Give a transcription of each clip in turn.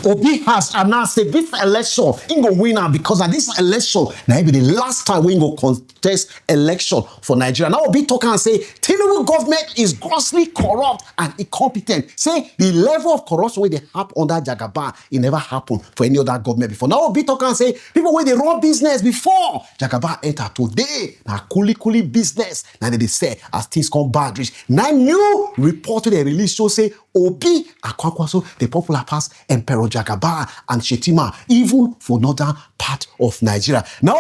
Obi has announced say this election he go win am because at this election na be the last time we go contest election for Nigeria. Now Obi talk and say Tinubu government is grossly corrupt and incompetent. Say the level of corruption wey dey happen under Jagaban it never happened for any other government before. Now Obi talk and say people wey dey run business before Jagaban enter today na kuli business na they say as things come bad reach. Now new report wey they release show say Obi Akwankwaso the popular pass Emperor Jagaban and Shetima, even for northern part of Nigeria. Now,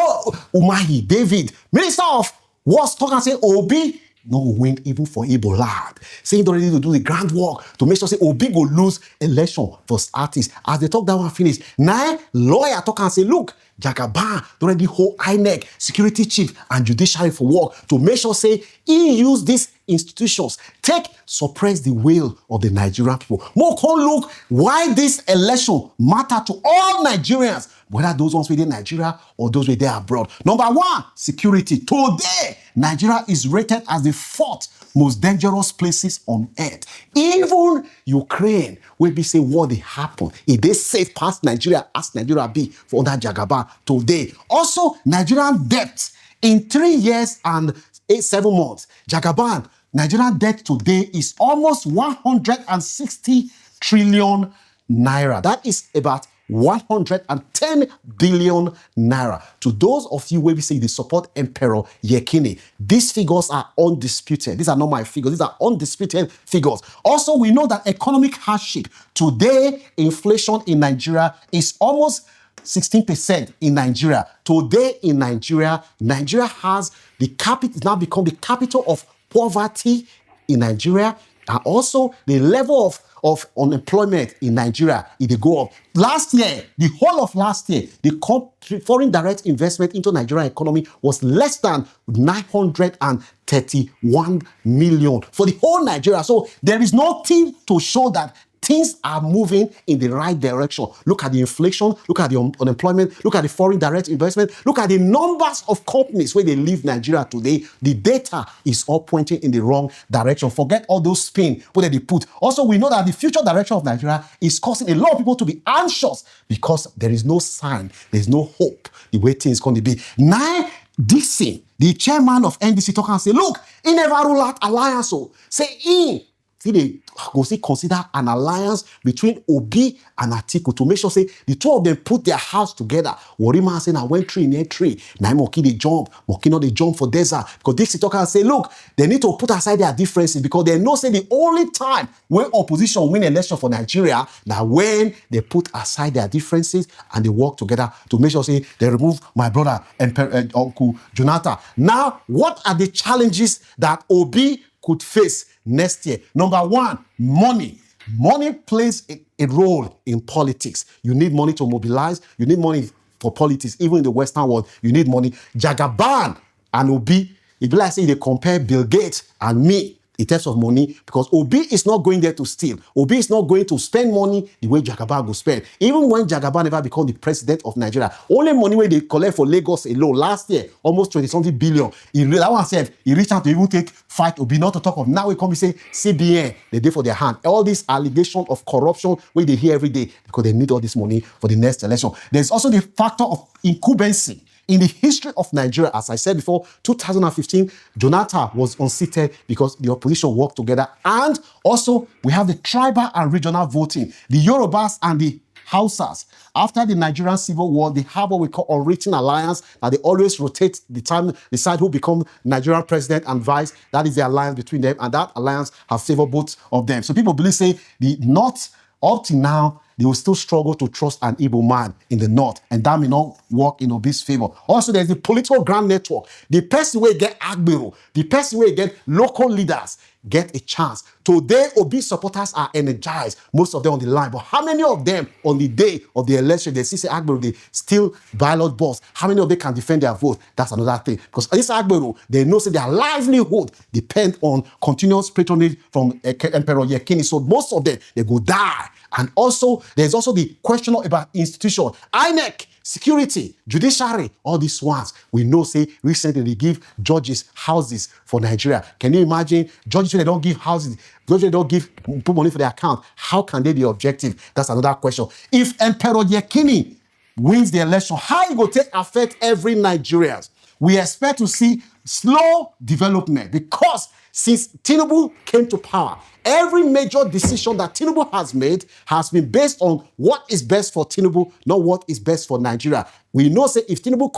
Umahi David, Minister of Works, talk and say Obi no win even for Igbo land. Saying already to do the groundwork to make sure say Obi go lose election for artists. As they talk that one finish, now lawyer talk and say, look, Jagaban already hold INEC, security chief and judiciary for work to make sure say he use these institutions take suppress the will of the Nigerian people. More can look why this election matter to all Nigerians, whether those ones within Nigeria or those within abroad. Number one, security. Today, Nigeria is rated as the 4th most dangerous places on earth. Even Ukraine will be say what they happen. If they safe past Nigeria as Nigeria be for that Jagaban today. Also, Nigerian debt in 3 years and 7 months. Jagaban, Nigerian debt today is almost 160 trillion naira. That is about 110 billion naira. To those of you where we say they support Emperor Yekini, these figures are undisputed. These are not my figures. These are undisputed figures. Also, we know that economic hardship. Today, inflation in Nigeria is almost 16% in Nigeria. Today in Nigeria, Nigeria has the capital, now become the capital of poverty in Nigeria, and also the level of unemployment in Nigeria, it go up. Last year, the whole of last year, the foreign direct investment into Nigerian economy was less than 931 million for the whole Nigeria. So there is nothing to show that things are moving in the right direction. Look at the inflation, look at the unemployment, look at the foreign direct investment, look at the numbers of companies where they leave Nigeria today. The data is all pointing in the wrong direction. Forget all those spin where they put. Also, we know that the future direction of Nigeria is causing a lot of people to be anxious because there is no sign, there's no hope the way things going to be. Now, Dixon, the chairman of NDC, talk and say, look, he never rule out alliance. So say they go see consider an alliance between Obi and Atiku to make sure say the two of them put their house together. Warima say now when tree near tree, now Moki they jump, Moki not they jump for desert. Because Dixie talk and say, look, they need to put aside their differences because they know say the only time when opposition win election for Nigeria now when they put aside their differences and they work together to make sure say they remove my brother and Uncle Jonathan. Now, what are the challenges that Obi could face next year? Number one, money. Money plays a role in politics. You need money to mobilize. You need money for politics. Even in the Western world, you need money. Jagaban and Obi, it be like say they compare Bill Gates and me in terms of money, because Obi is not going there to steal. Obi is not going to spend money the way Jagaban go spend. Even when Jagaban never become the president of Nigeria, only money where they collect for Lagos alone last year, almost 20-something billion. That one said, he reached out to even take fight Obi, not to talk of now we come and say CBN, they did for their hand. All this allegation of corruption where they hear every day because they need all this money for the next election. There's also the factor of incumbency. In the history of Nigeria, as I said before, 2015, Jonathan was unseated because the opposition worked together. And also, we have the tribal and regional voting. The Yorubas and the Hausas. After the Nigerian Civil War, they have what we call unwritten alliance, that they always rotate the time, decide who become Nigerian president and vice. That is the alliance between them, and that alliance has favored both of them. So people believe, say, the North, up to now, they will still struggle to trust an Igbo man in the North, and that may not work in Obi's favor. Also, there's the political ground network. The person where get Agbero, the person where get local leaders get a chance. Today, Obi supporters are energized, most of them on the line. But how many of them on the day of the election, they see say Agbero, they still ballot boss? How many of them can defend their vote? That's another thing. Because this Agbero, they know say their livelihood depend on continuous patronage from Emperor Yekini. So most of them, they go die. And also, there's also the question about institution. INEC security, judiciary, all these ones. We know, say, recently they give judges houses for Nigeria. Can you imagine? Judges, they don't give houses, judges, they don't put money for their account. How can they be objective? That's another question. If Emperor Yekini wins the election, how it will affect every Nigerian? We expect to see slow development because since Tinubu came to power, every major decision that Tinubu has made has been based on what is best for Tinubu, not what is best for Nigeria. We know, say, if Tinubu will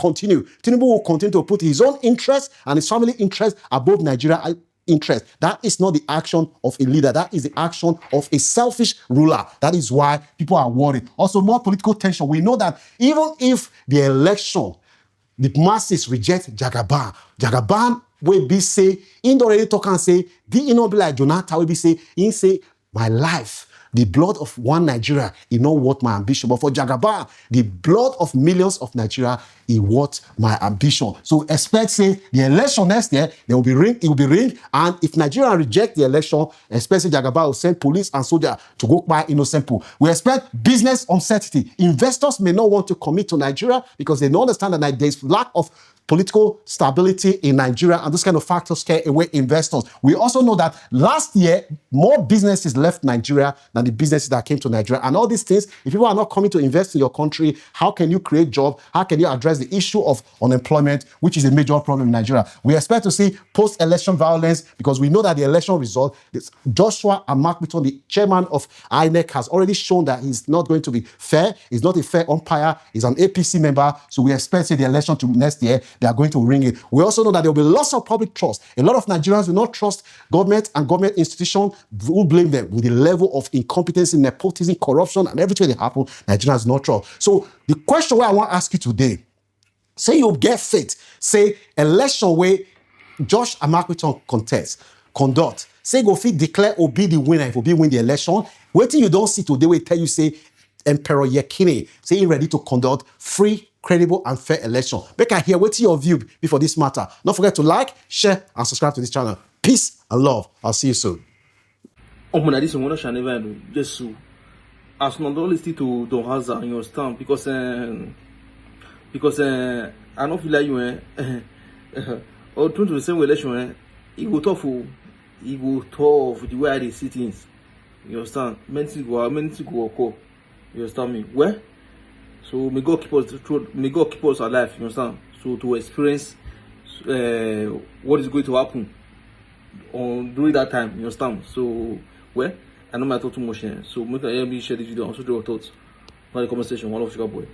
continue to put his own interest and his family interest above Nigeria interest. That is not the action of a leader. That is the action of a selfish ruler. That is why people are worried. Also, more political tension. We know that even if the election, the masses reject Jagaban will be say, in already talk and say, the be like Jonathan will be say, in say, my life, the blood of one Nigeria is not worth my ambition. But for Jagaban, the blood of millions of Nigeria is worth my ambition. So expect, say, the election next year, it will be ring. And if Nigeria reject the election, expect, say, Jagaban will send police and soldiers to go buy innocent people. We expect business uncertainty. Investors may not want to commit to Nigeria because they don't understand that there is lack of political stability in Nigeria, and those kind of factors scare away investors. We also know that last year, more businesses left Nigeria than the businesses that came to Nigeria. And all these things, if people are not coming to invest in your country, how can you create jobs? How can you address the issue of unemployment, which is a major problem in Nigeria? We expect to see post-election violence because we know that the election result, Joshua Amakbiton, the chairman of INEC, has already shown that he's not going to be fair. He's not a fair umpire. He's an APC member. So we expect the election to next year, they are going to ring it. We also know that there will be loss of public trust. A lot of Nigerians will not trust government and government institutions. Who blame them with the level of incompetence, nepotism, corruption, and everything that happen. Nigerians not trust. So the question where I want to ask you today, say you get fit, say election where Josh Amakbiton conduct, say go fit declare or be the winner if Obi win the election. Waiting you don't see today, we tell you say Emperor Yekini say he ready to conduct free, credible and fair election. Make I hear what's your view before this matter. Don't forget to like, share and subscribe to this channel. Peace and love. I'll see you soon. This one shall never do. Just so as not only still to don't hazard your stamp because I don't feel like you or to the same election it go tough the way I see things. You understand? Many things go occur. You understand me? Where? So may God keep us alive, you understand? So to experience what is going to happen during that time, you understand? So well, I know I talk too much here. So make me share this video and also your thoughts. In the comment section, one of Sugar Boy.